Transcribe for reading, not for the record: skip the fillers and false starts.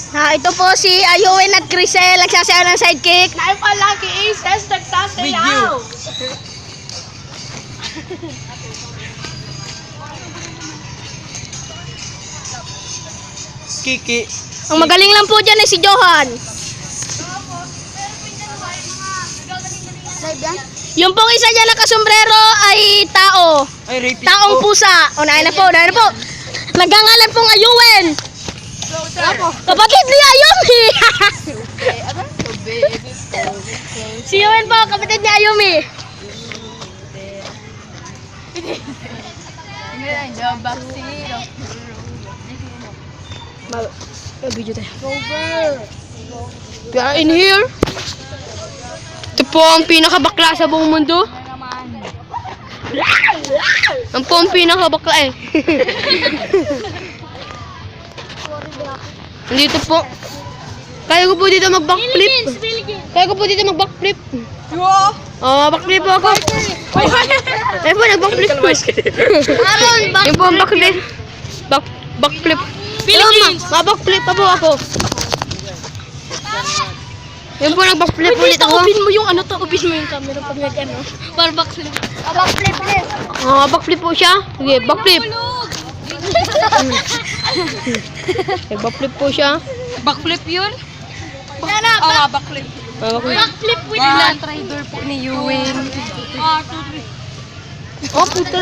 Ito po si Ayuin at Crisel, nagsasayaw ng sidekick. Nain pa lagi Aces, nagsasayaw. Kiki. Ang magaling lang po dyan ay si Johan. Yung pong isa dyan nakasombrero ay tao. Ay, rapist Taong po. pusa. Unahin na po, unahin na po. Nagangalan pong Ayuin. Kapatid ni Ayumi. Si Ayuin po, kapatid ni Ayumi. Video tayo. We are in here. Ito po ang pinakabakla sa buong mundo. Ang po ang pinakabakla eh. Dito po. Kaya ko po dito mag-backflip. Kaya ko po dito mag-backflip. Backflip po ako. Kaya po nag-backflip po. Yung po ang backflip. Backflip. Philippines! Backflip pa po ako. Yung po nag-backflip ulit ako. Ubin mo yung ano to. Ubin mo yung camera pag nag-ano. Para backflip. Backflip ulit. Backflip po siya. Sige, backflip. Backflip po siya. Backflip yun? Backflip. Backflip with Land Rider po ni Yuwin. Oh, puto.